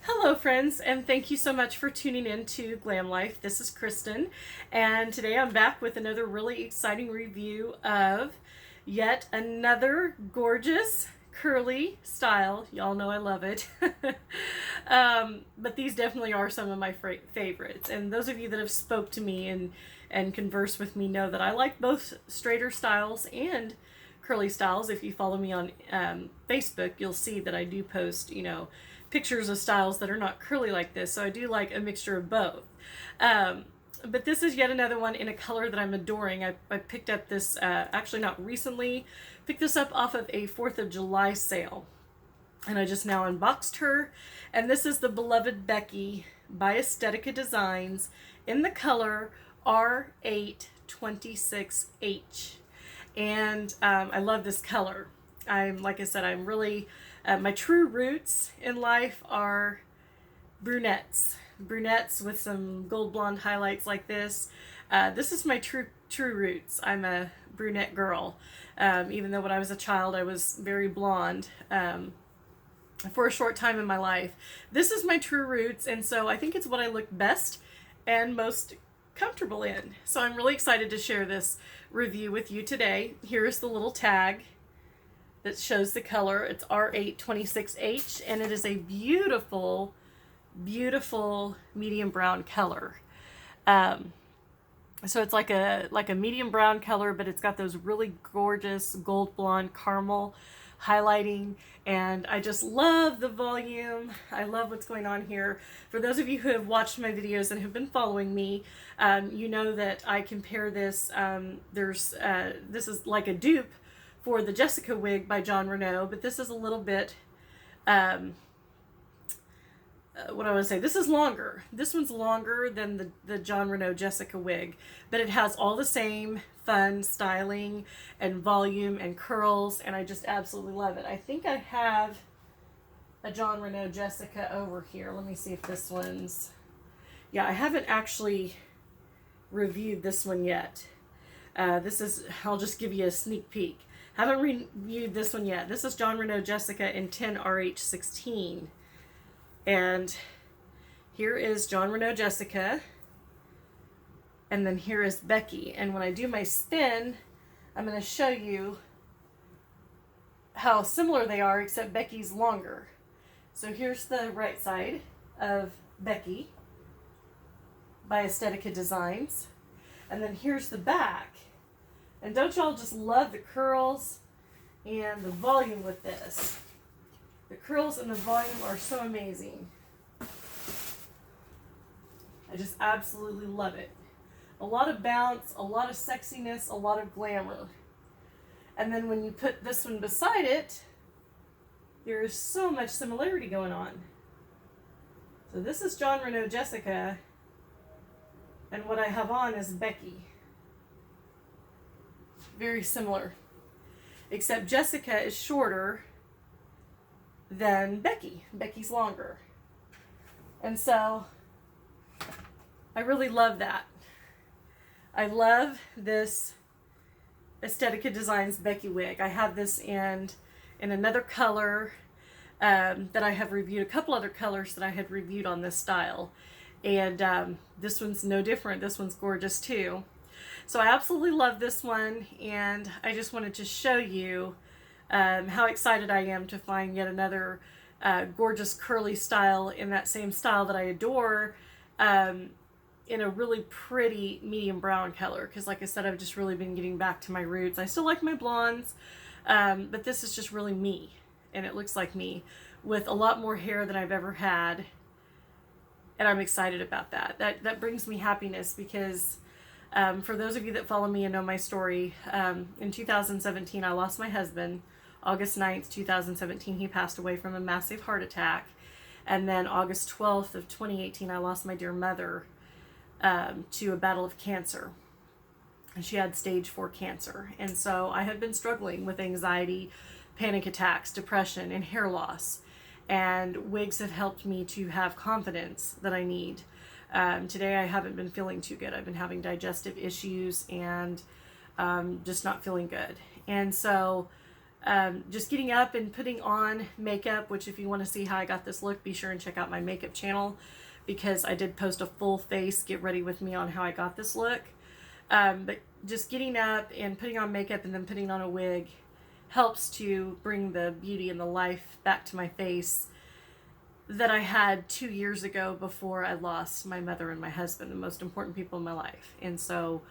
Hello friends, and thank you so much for tuning in to Glam Life. This is Kristen, and today I'm back with another really exciting review of yet another gorgeous curly style. Y'all know I love it. But these definitely are some of my favorites, and those of you that have spoke to me and conversed with me know that I like both straighter styles and curly styles. If you follow me on Facebook, you'll see that I do post, pictures of styles that are not curly like this. So I do like a mixture of both. But this is yet another one in a color that I'm adoring. I picked up this, actually not recently, picked this up off of a 4th of July sale. And I just now unboxed her. And this is the beloved Becky by Estetica Designs in the color R826H. And I love this color. Like I said, I'm really, my true roots in life are brunettes. Brunettes with some gold blonde highlights like this. This is my true roots. I'm a brunette girl. Even though when I was a child I was very blonde for a short time in my life. This is my true roots, and so I think it's what I look best and most comfortable in. So I'm really excited to share this review with you today. Here's the little tag that shows the color. It's R826H, and it is a beautiful, beautiful medium brown color. So it's like a medium brown color, but it's got those really gorgeous gold blonde caramel highlighting, and I just love the volume. I love what's going on here. For those of you who have watched my videos and have been following me, you know that I compare this. This is like a dupe for the Jessica wig by Jon Renau, but this is a little bit, what I want to say, this is longer. This one's longer than the Jon Renau Jessica wig, but it has all the same fun styling and volume and curls, and I just absolutely love it. I think I have a Jon Renau Jessica over here. Let me see if this one's, yeah, I haven't actually reviewed this one yet. This is, I'll just give you a sneak peek. Haven't reviewed this one yet. This is Jon Renau Jessica in 10RH16. And here is Jon Renau Jessica. And then here is Becky. And when I do my spin, I'm going to show you how similar they are, except Becky's longer. So here's the right side of Becky by Estetica Designs. And then here's the back. And don't y'all just love the curls and the volume with this? The curls and the volume are so amazing. I just absolutely love it. A lot of bounce, a lot of sexiness, a lot of glamour. And then when you put this one beside it, there is so much similarity going on. So this is Jon Renau Jessica, and what I have on is Becky. Very similar, except Jessica is shorter than Becky. Becky's longer. And so I really love that. I love this Estetica Designs Becky wig. I have this in another color that I have reviewed, a couple other colors that I had reviewed on this style. And this one's no different. This one's gorgeous too. So I absolutely love this one, and I just wanted to show you how excited I am to find yet another gorgeous curly style in that same style that I adore, in a really pretty medium brown color, because like I said, I've just really been getting back to my roots. I still like my blondes, but this is just really me, and it looks like me with a lot more hair than I've ever had, and I'm excited about that. That brings me happiness, because for those of you that follow me and know my story, in 2017 I lost my husband. August 9th, 2017, he passed away from a massive heart attack. And then August 12th of 2018, I lost my dear mother to a battle of cancer. And she had stage 4 cancer. And so I have been struggling with anxiety, panic attacks, depression, and hair loss. And wigs have helped me to have confidence that I need. Today I haven't been feeling too good. I've been having digestive issues and just not feeling good. And so just getting up and putting on makeup, which if you want to see how I got this look, be sure and check out my makeup channel, because I did post a full face get ready with me on how I got this look. But just getting up and putting on makeup and then putting on a wig helps to bring the beauty and the life back to my face that I had 2 years ago before I lost my mother and my husband, the most important people in my life. And so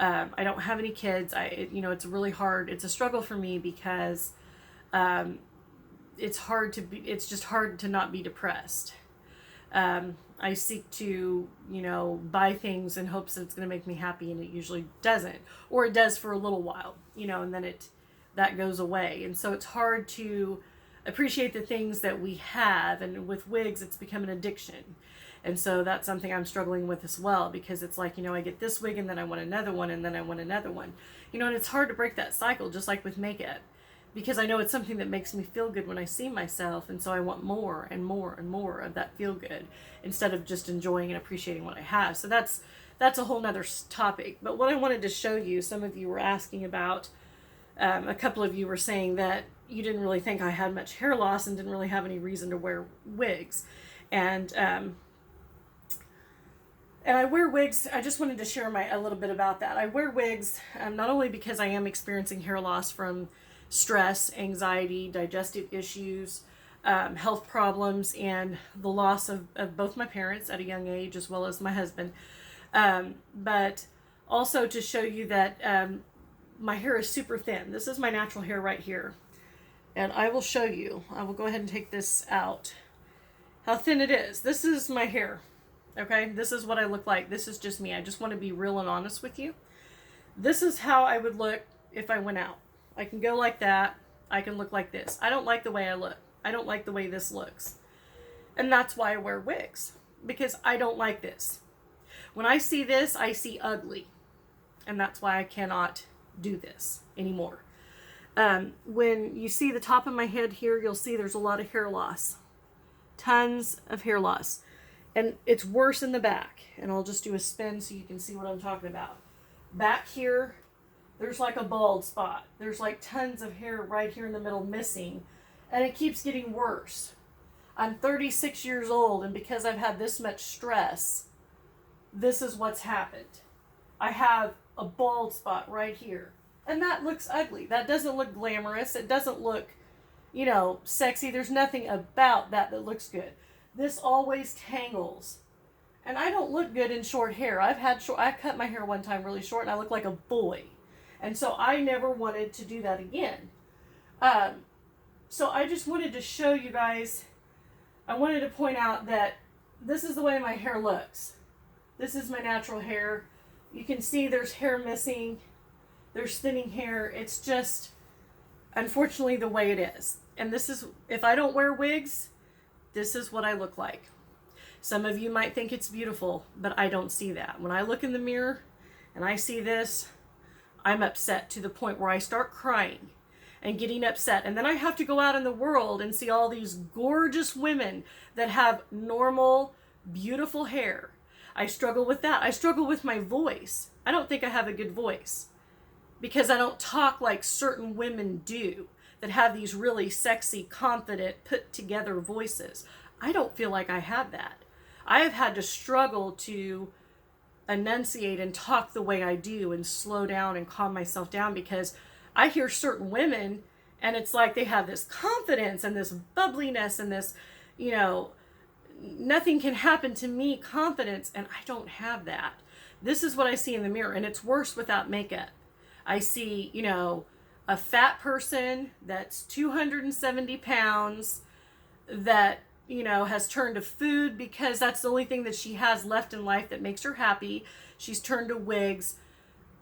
I don't have any kids. It's really hard. It's a struggle for me because it's just hard to not be depressed. I seek to, buy things in hopes that it's going to make me happy, and it usually doesn't, or it does for a little while, and then that goes away. And so it's hard to appreciate the things that we have. And with wigs, it's become an addiction. And so that's something I'm struggling with as well, because it's like, I get this wig and then I want another one and then I want another one, and it's hard to break that cycle, just like with makeup, because I know it's something that makes me feel good when I see myself. And so I want more and more and more of that feel good instead of just enjoying and appreciating what I have. So that's a whole nother topic. But what I wanted to show you, some of you were asking about, a couple of you were saying that you didn't really think I had much hair loss and didn't really have any reason to wear wigs. And I wear wigs. I just wanted to share a little bit about that. I wear wigs not only because I am experiencing hair loss from stress, anxiety, digestive issues, health problems, and the loss of both my parents at a young age, as well as my husband, but also to show you that my hair is super thin. This is my natural hair right here. And I will show you. I will go ahead and take this out. How thin it is. This is my hair. Okay? This is what I look like. This is just me. I just want to be real and honest with you. This is how I would look if I went out. I can go like that. I can look like this. I don't like the way I look. I don't like the way this looks. And that's why I wear wigs. Because I don't like this. When I see this, I see ugly. And that's why I cannot do this anymore. When you see the top of my head here, you'll see there's a lot of hair loss. Tons of hair loss. And it's worse in the back. And I'll just do a spin so you can see what I'm talking about. Back here, there's like a bald spot. There's like tons of hair right here in the middle missing. And it keeps getting worse. I'm 36 years old, and because I've had this much stress, this is what's happened. I have a bald spot right here. And that looks ugly. That doesn't look glamorous. It doesn't look, sexy. There's nothing about that looks good. This always tangles. And I don't look good in short hair. I cut my hair one time really short, and I look like a boy. And so I never wanted to do that again. So I just wanted to show you guys, I wanted to point out that this is the way my hair looks. This is my natural hair. You can see there's hair missing. There's thinning hair. It's just, unfortunately, the way it is. And this is, if I don't wear wigs, this is what I look like. Some of you might think it's beautiful, but I don't see that. When I look in the mirror and I see this, I'm upset to the point where I start crying and getting upset. And then I have to go out in the world and see all these gorgeous women that have normal, beautiful hair. I struggle with that. I struggle with my voice. I don't think I have a good voice because I don't talk like certain women do that have these really sexy, confident, put together voices. I don't feel like I have that. I have had to struggle to enunciate and talk the way I do and slow down and calm myself down, because I hear certain women and it's like they have this confidence and this bubbliness and this, nothing can happen to me confidence, and I don't have that. This is what I see in the mirror, and it's worse without makeup. I see, a fat person that's 270 pounds that, has turned to food because that's the only thing that she has left in life that makes her happy. She's turned to wigs,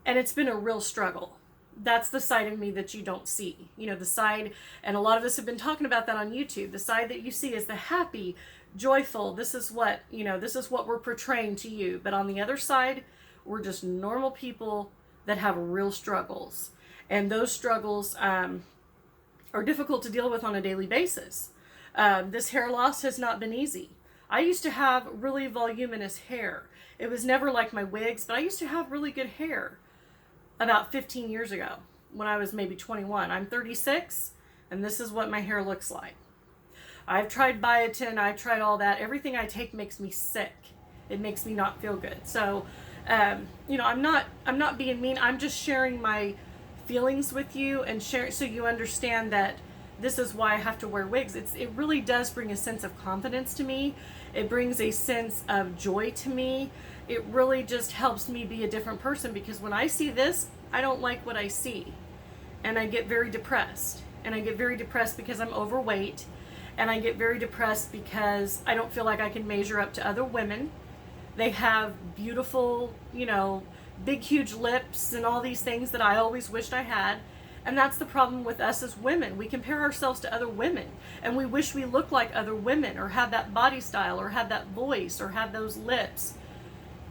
and it's been a real struggle. That's the side of me that you don't see. The side, and a lot of us have been talking about that on YouTube. The side that you see is the happy, joyful. This is what we're portraying to you. But on the other side, we're just normal people that have real struggles. And those struggles are difficult to deal with on a daily basis. This hair loss has not been easy. I used to have really voluminous hair. It was never like my wigs, but I used to have really good hair about 15 years ago when I was maybe 21. I'm 36. And this is what my hair looks like. I've tried biotin, I've tried all that. Everything I take makes me sick. It makes me not feel good. So, you know, I'm not being mean. I'm just sharing my feelings with you and share so you understand that this is why I have to wear wigs. It really does bring a sense of confidence to me. It brings a sense of joy to me. It really just helps me be a different person, because when I see this, I don't like what I see. And I get very depressed. And I get very depressed because I'm overweight. And I get very depressed because I don't feel like I can measure up to other women. They have beautiful, you know, big, huge lips and all these things that I always wished I had. And that's the problem with us as women. We compare ourselves to other women, and we wish we looked like other women, or had that body style, or had that voice, or had those lips.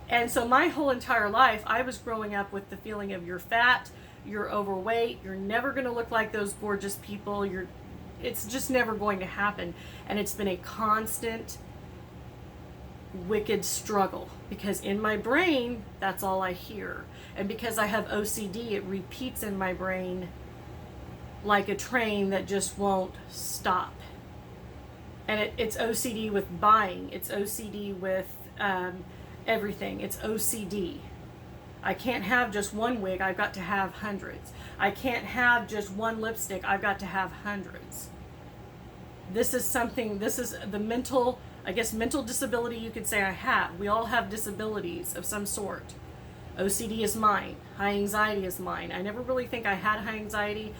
And so my whole entire life, I was growing up with the feeling of you're fat, you're overweight, you're never going to look like those gorgeous people, it's just never going to happen. And it's been a constant, wicked struggle, because in my brain, that's all I hear. And because I have OCD, it repeats in my brain like a train that just won't stop. And it's OCD with buying. It's OCD with everything. It's OCD. I can't have just one wig. I've got to have hundreds. I can't have just one lipstick. I've got to have hundreds. This is the mental, I guess, mental disability you could say I have. We all have disabilities of some sort. OCD is mine. High anxiety is mine. I never really think I had high anxiety,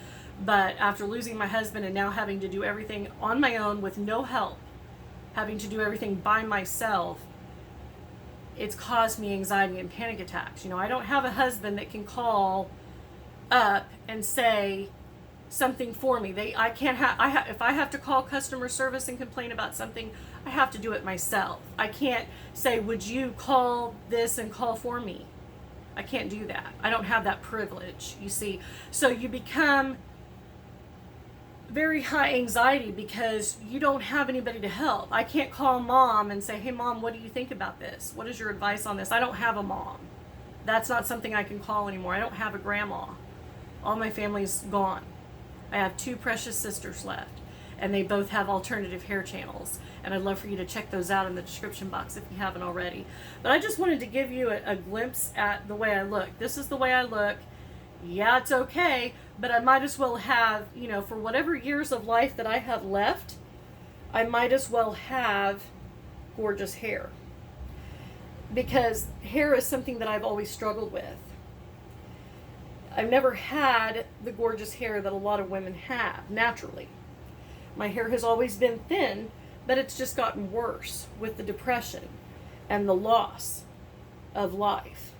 but after losing my husband and now having to do everything on my own with no help, having to do everything by myself, it's caused me anxiety and panic attacks. You know, I don't have a husband that can call up and say something for me. If I have to call customer service and complain about something, I have to do it myself. I can't say, would you call this and call for me? I can't do that. I don't have that privilege, you see. So you become very high anxiety because you don't have anybody to help. I can't call mom and say, hey mom, what do you think about this? What is your advice on this? I don't have a mom. That's not something I can call anymore. I don't have a grandma. All my family's gone. I have 2 precious sisters left, and they both have alternative hair channels. And I'd love for you to check those out in the description box if you haven't already. But I just wanted to give you a glimpse at the way I look. This is the way I look. Yeah, it's okay, but I might as well have, you know, for whatever years of life that I have left, I might as well have gorgeous hair. Because hair is something that I've always struggled with. I've never had the gorgeous hair that a lot of women have, naturally. My hair has always been thin, but it's just gotten worse with the depression and the loss of life.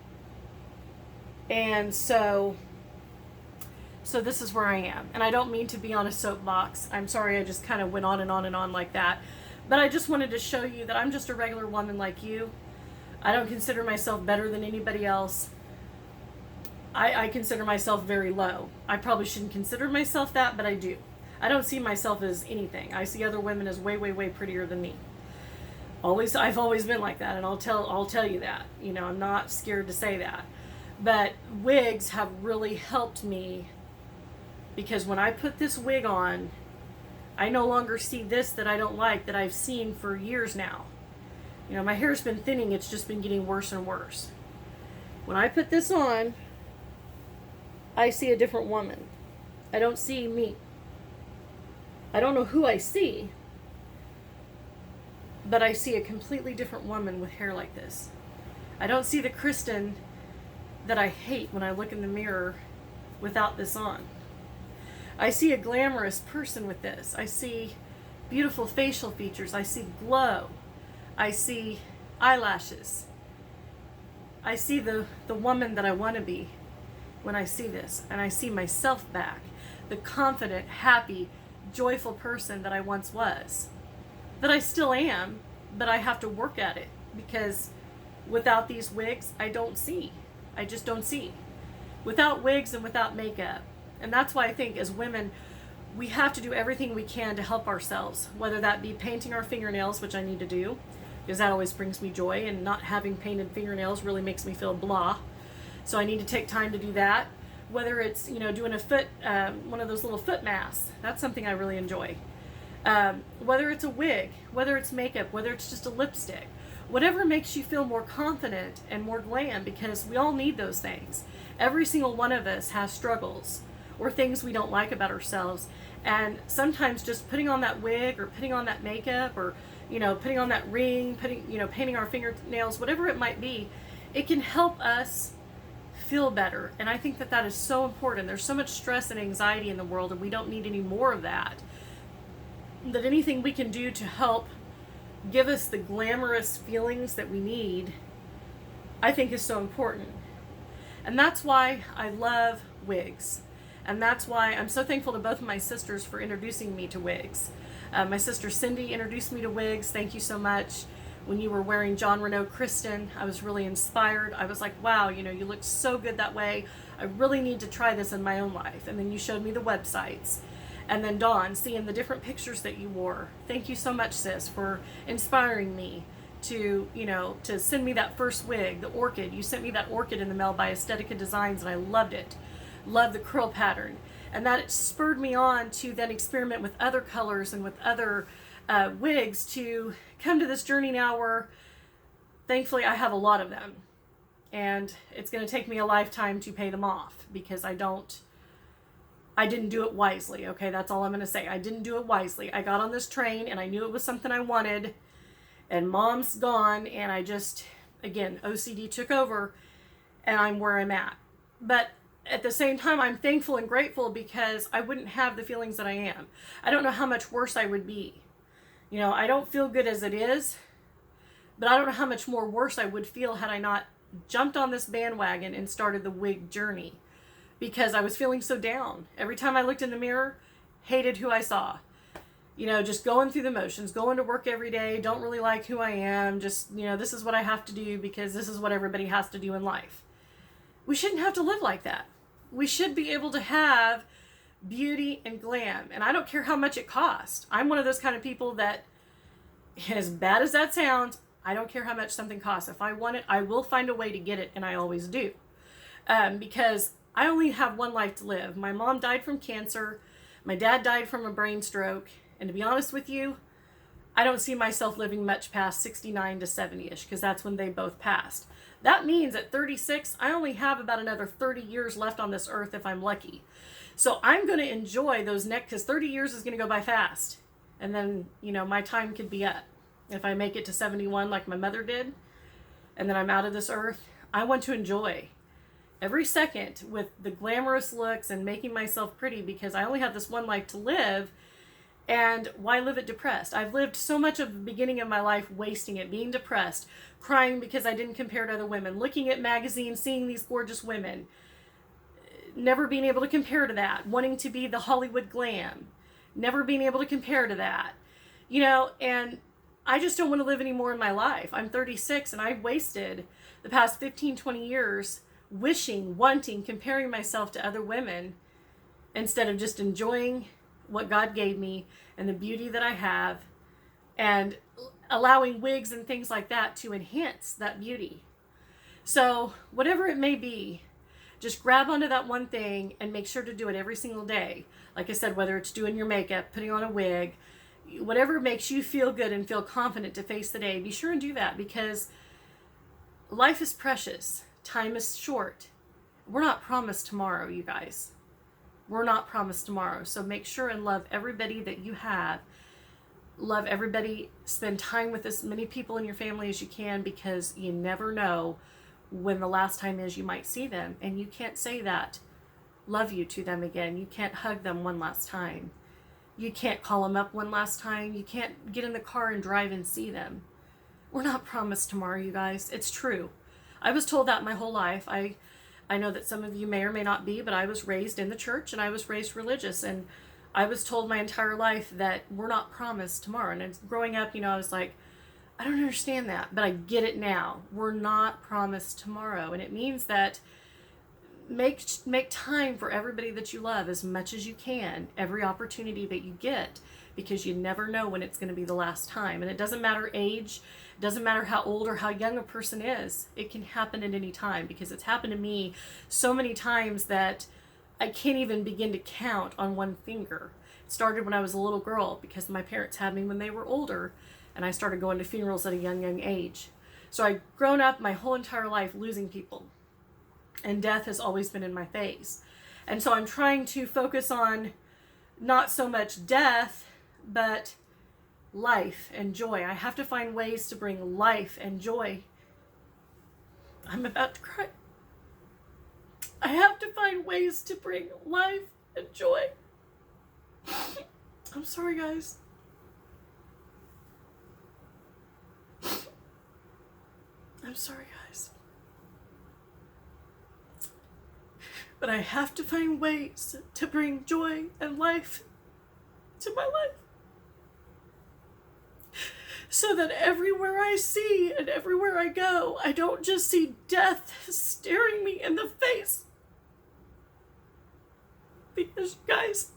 And so this is where I am. And I don't mean to be on a soapbox. I'm sorry I just kind of went on and on and on like that. But I just wanted to show you that I'm just a regular woman like you. I don't consider myself better than anybody else. I consider myself very low. I probably shouldn't consider myself that, but I do. I don't see myself as anything. I see other women as way, way, way prettier than me. I've always been like that, and I'll tell you that. You know, I'm not scared to say that. But wigs have really helped me, because when I put this wig on, I no longer see this that I don't like, that I've seen for years now. You know, my hair's been thinning, it's just been getting worse and worse. When I put this on, I see a different woman. I don't see me. I don't know who I see, but I see a completely different woman with hair like this. I don't see the Kristen that I hate when I look in the mirror without this on. I see a glamorous person with this. I see beautiful facial features. I see glow. I see eyelashes. I see the woman that I want to be when I see this. And I see myself back. The confident, happy, joyful person that I once was. That I still am, but I have to work at it, because without these wigs, I don't see. I just don't see. Without wigs and without makeup. And that's why I think as women, we have to do everything we can to help ourselves, whether that be painting our fingernails, which I need to do, because that always brings me joy, and not having painted fingernails really makes me feel blah. So I need to take time to do that. whether it's, doing a foot, one of those little foot masks. That's something I really enjoy. Whether it's a wig, whether it's makeup, whether it's just a lipstick, whatever makes you feel more confident and more glam, because we all need those things. Every single one of us has struggles or things we don't like about ourselves. And sometimes just putting on that wig or putting on that makeup or, putting on that ring, painting our fingernails, whatever it might be, it can help us feel better. And I think that that is so important. There's so much stress and anxiety in the world, and we don't need any more of that. That anything we can do to help give us the glamorous feelings that we need, I think is so important. And that's why I love wigs. And that's why I'm so thankful to both of my sisters for introducing me to wigs. My sister Cindy introduced me to wigs. Thank you so much. When you were wearing John Renault Kristen, I was really inspired. I was like, wow, you look so good that way. I really need to try this in my own life. And then you showed me the websites. And then Dawn, seeing the different pictures that you wore. Thank you so much, sis, for inspiring me to, to send me that first wig, the orchid. You sent me that orchid in the mail by Estetica Designs, and I loved it. Loved the curl pattern. And that spurred me on to then experiment with other colors and with other wigs to come to this journey now where thankfully I have a lot of them. And it's going to take me a lifetime to pay them off because I didn't do it wisely. Okay, that's all I'm going to say. I didn't do it wisely. I got on this train and I knew it was something I wanted, and mom's gone, and I just, again, OCD took over, and I'm where I'm at. But at the same time, I'm thankful and grateful because I wouldn't have the feelings that I am. I don't know how much worse I would be. I don't feel good as it is, but I don't know how much more worse I would feel had I not jumped on this bandwagon and started the wig journey. Because I was feeling so down. Every time I looked in the mirror, hated who I saw. Just going through the motions, going to work every day, don't really like who I am, just, this is what I have to do because this is what everybody has to do in life. We shouldn't have to live like that. We should be able to have beauty and glam. And I don't care how much it costs. I'm one of those kind of people that, as bad as that sounds, I don't care how much something costs. If I want it, I will find a way to get it, and I always do. Because I only have one life to live. My mom died from cancer. My dad died from a brain stroke. And to be honest with you, I don't see myself living much past 69 to 70-ish, because that's when they both passed. That means at 36, I only have about another 30 years left on this earth if I'm lucky. So I'm going to enjoy those next, because 30 years is going to go by fast. And then, my time could be up. If I make it to 71 like my mother did, and then I'm out of this earth, I want to enjoy every second with the glamorous looks and making myself pretty, because I only have this one life to live. And why live it depressed? I've lived so much of the beginning of my life wasting it, being depressed, crying because I didn't compare to other women, looking at magazines, seeing these gorgeous women, never being able to compare to that, wanting to be the Hollywood glam, never being able to compare to that, and I just don't want to live anymore in my life. I'm 36 and I wasted the past 15, 20 years wishing, wanting, comparing myself to other women instead of just enjoying what God gave me and the beauty that I have, and allowing wigs and things like that to enhance that beauty. So whatever it may be, just grab onto that one thing and make sure to do it every single day. Like I said, whether it's doing your makeup, putting on a wig, whatever makes you feel good and feel confident to face the day, be sure and do that, because life is precious. Time is short. We're not promised tomorrow, you guys. We're not promised tomorrow. So make sure and love everybody that you have. Love everybody. Spend time with as many people in your family as you can, because you never know when the last time is you might see them. And you can't say that love you to them again. You can't hug them one last time. You can't call them up one last time. You can't get in the car and drive and see them. We're not promised tomorrow, you guys. It's true. I was told that my whole life. I know that some of you may or may not be, but I was raised in the church and I was raised religious, and I was told my entire life that we're not promised tomorrow. And growing up, I was like, I don't understand that, but I get it now. We're not promised tomorrow. And it means that make time for everybody that you love as much as you can, every opportunity that you get, because you never know when it's going to be the last time. And it doesn't matter age, it doesn't matter how old or how young a person is. It can happen at any time, because it's happened to me so many times that I can't even begin to count on one finger. It started when I was a little girl because my parents had me when they were older, and I started going to funerals at a young age. So I've grown up my whole entire life losing people, and death has always been in my face. And so I'm trying to focus on not so much death, but life and joy. I have to find ways to bring life and joy. I'm about to cry. I have to find ways to bring life and joy. I'm sorry, guys. I'm sorry, guys. But I have to find ways to bring joy and life to my life. So that everywhere I see and everywhere I go, I don't just see death staring me in the face. Because, guys,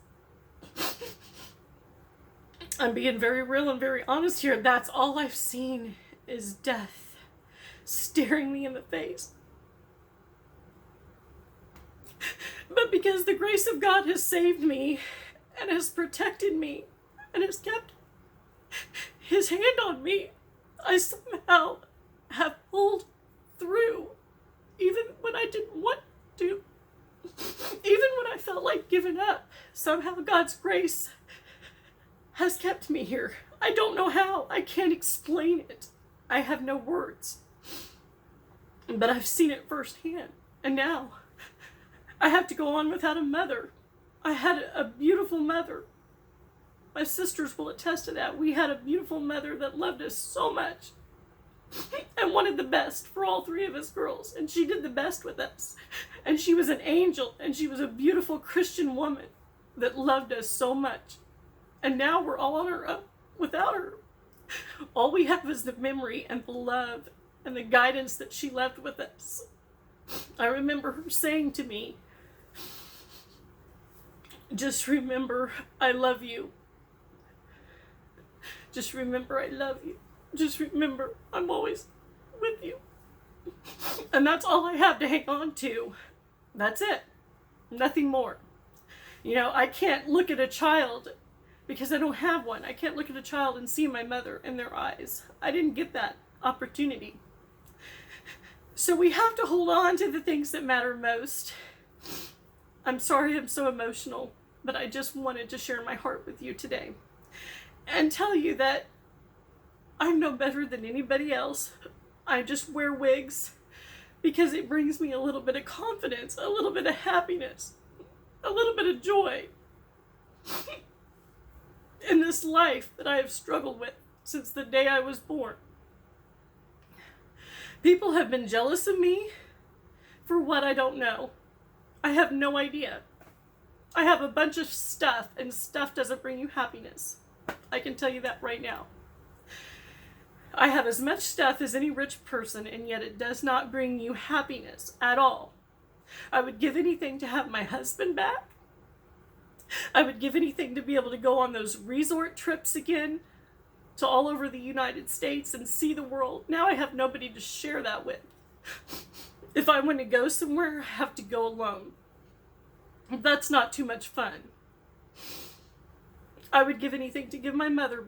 I'm being very real and very honest here. That's all I've seen is death staring me in the face. But because the grace of God has saved me and has protected me and has kept His hand on me, I somehow have pulled through, even when I didn't want to. Even when I felt like giving up, somehow God's grace has kept me here. I don't know how. I can't explain it. I have no words. But I've seen it firsthand. And now I have to go on without a mother. I had a beautiful mother. My sisters will attest to that. We had a beautiful mother that loved us so much and wanted the best for all three of us girls. And she did the best with us. And she was an angel, and she was a beautiful Christian woman that loved us so much. And now we're all on our own without her. All we have is the memory and the love and the guidance that she left with us. I remember her saying to me, "Just remember, I love you. Just remember, I love you. Just remember, I'm always with you." And that's all I have to hang on to. That's it. Nothing more. You know, I can't look at a child because I don't have one. I can't look at a child and see my mother in their eyes. I didn't get that opportunity. So we have to hold on to the things that matter most. I'm sorry I'm so emotional, but I just wanted to share my heart with you today and tell you that I'm no better than anybody else. I just wear wigs because it brings me a little bit of confidence, a little bit of happiness, a little bit of joy in this life that I have struggled with since the day I was born. People have been jealous of me for what I don't know. I have no idea. I have a bunch of stuff, and stuff doesn't bring you happiness. I can tell you that right now. I have as much stuff as any rich person, and yet it does not bring you happiness at all. I would give anything to have my husband back. I would give anything to be able to go on those resort trips again to all over the United States and see the world. Now I have nobody to share that with. If I want to go somewhere, I have to go alone. That's not too much fun. I would give anything to give my mother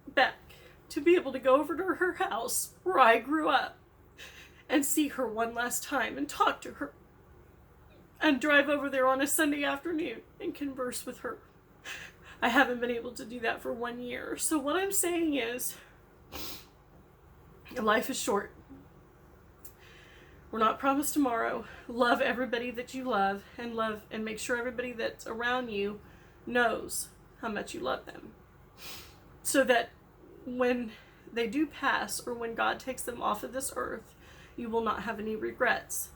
back, to be able to go over to her house where I grew up and see her one last time and talk to her and drive over there on a Sunday afternoon and converse with her. I haven't been able to do that for 1 year. So what I'm saying is, life is short. We're not promised tomorrow. Love everybody that you love and make sure everybody that's around you knows how much you love them. So that when they do pass, or when God takes them off of this earth, you will not have any regrets.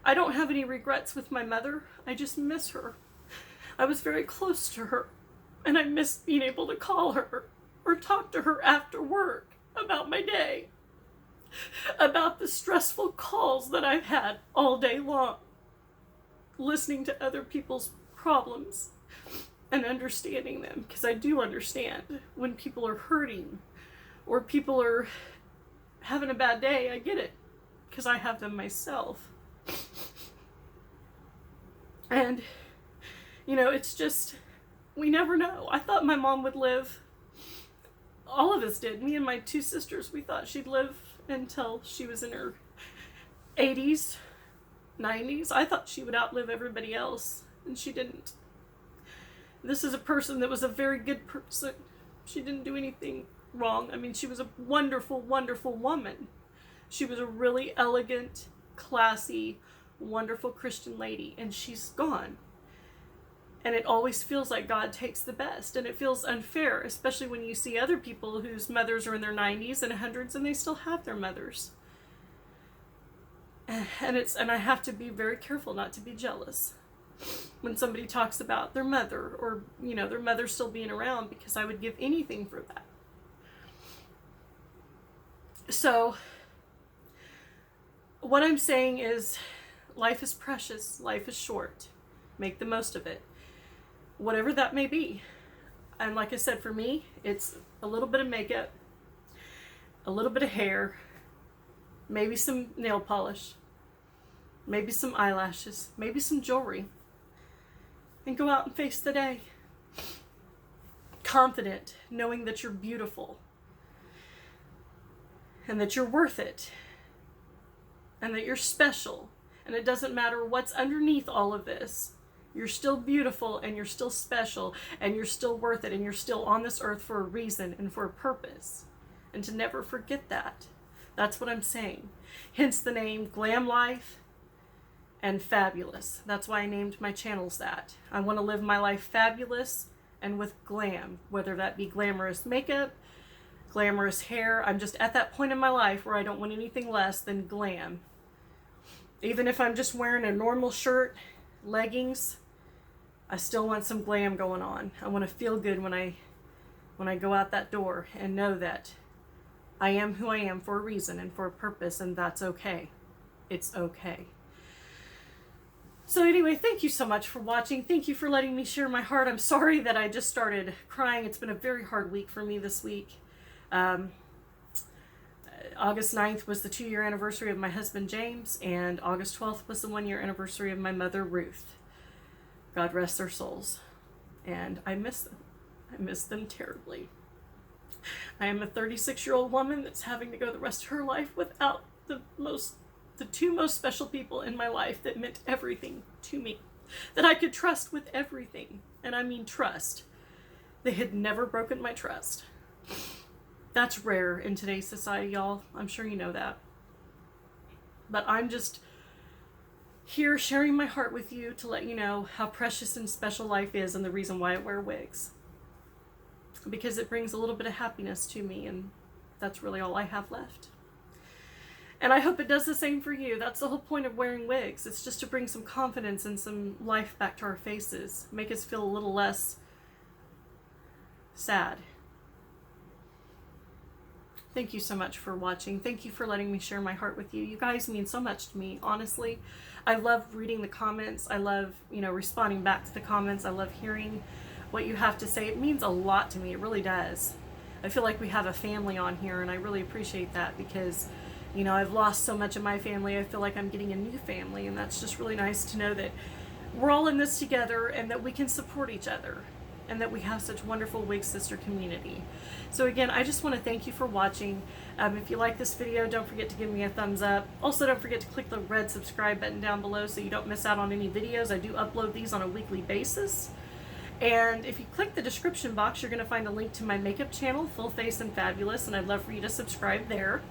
I don't have any regrets with my mother. I just miss her. I was very close to her, and I miss being able to call her or talk to her after work about my day, about the stressful calls that I've had all day long, listening to other people's problems and understanding them, because I do understand when people are hurting or people are having a bad day. I get it, because I have them myself. And You know, it's just, we never know. I thought my mom would live, all of us did, me and my two sisters, we thought she'd live until she was in her 80s, 90s. I thought she would outlive everybody else, and she didn't. This is a person that was a very good person. She didn't do anything wrong. I mean, she was a wonderful, wonderful woman. She was a really elegant, classy, wonderful Christian lady, and she's gone. And it always feels like God takes the best, and it feels unfair, especially when you see other people whose mothers are in their 90s and 100s and they still have their mothers. And I have to be very careful not to be jealous when somebody talks about their mother, or, you know, their mother still being around, because I would give anything for that. So what I'm saying is, life is precious, life is short. Make the most of it, whatever that may be. And like I said, for me, it's a little bit of makeup, a little bit of hair, maybe some nail polish, maybe some eyelashes, maybe some jewelry, and go out and face the day. Confident, knowing that you're beautiful, and that you're worth it, and that you're special, and it doesn't matter what's underneath all of this. You're still beautiful, and you're still special, and you're still worth it, and you're still on this earth for a reason and for a purpose. And to never forget that. That's what I'm saying. Hence the name Glam Life and Fabulous. That's why I named my channels that. I want to live my life fabulous and with glam, whether that be glamorous makeup, glamorous hair. I'm just at that point in my life where I don't want anything less than glam. Even if I'm just wearing a normal shirt, leggings, I still want some glam going on. I want to feel good when I go out that door, and know that I am who I am for a reason and for a purpose, and that's okay. It's okay. So anyway, thank you so much for watching. Thank you for letting me share my heart. I'm sorry that I just started crying. It's been a very hard week for me this week. August 9th was the 2-year anniversary of my husband James, and August 12th was the 1-year anniversary of my mother Ruth. God rest their souls. And I miss them. I miss them terribly. I am a 36-year-old woman that's having to go the rest of her life without the two most special people in my life that meant everything to me, that I could trust with everything. And I mean trust. They had never broken my trust. That's rare in today's society, y'all. I'm sure you know that. But I'm just here sharing my heart with you to let you know how precious and special life is, and the reason why I wear wigs. Because it brings a little bit of happiness to me, and that's really all I have left. And I hope it does the same for you. That's the whole point of wearing wigs. It's just to bring some confidence and some life back to our faces. Make us feel a little less sad. Thank you so much for watching. Thank you for letting me share my heart with you. You guys mean so much to me, honestly. I love reading the comments. I love, responding back to the comments. I love hearing what you have to say. It means a lot to me. It really does. I feel like we have a family on here, and I really appreciate that, because I've lost so much of my family. I feel like I'm getting a new family, and that's just really nice to know that we're all in this together, and that we can support each other, and that we have such wonderful Wig Sister community. So again, I just want to thank you for watching. If you like this video, don't forget to give me a thumbs up. Also, don't forget to click the red subscribe button down below so you don't miss out on any videos. I do upload these on a weekly basis. And if you click the description box, you're going to find a link to my makeup channel, Full Face and Fabulous, and I'd love for you to subscribe there.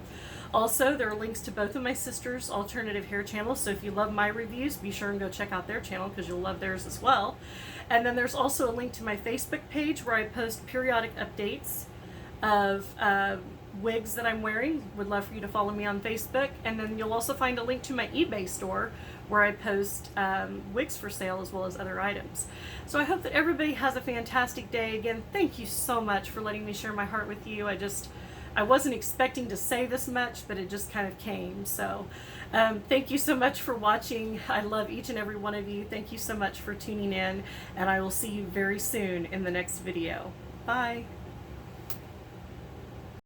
Also, there are links to both of my sisters' alternative hair channels, so if you love my reviews, be sure and go check out their channel, because you'll love theirs as well. And then there's also a link to my Facebook page where I post periodic updates of wigs that I'm wearing. Would love for you to follow me on Facebook. And then you'll also find a link to my eBay store where I post wigs for sale as well as other items. So I hope that everybody has a fantastic day. Again, thank you so much for letting me share my heart with you. I wasn't expecting to say this much, but it just kind of came. So thank you so much for watching. I love each and every one of you. Thank you so much for tuning in, and I will see you very soon in the next video. Bye.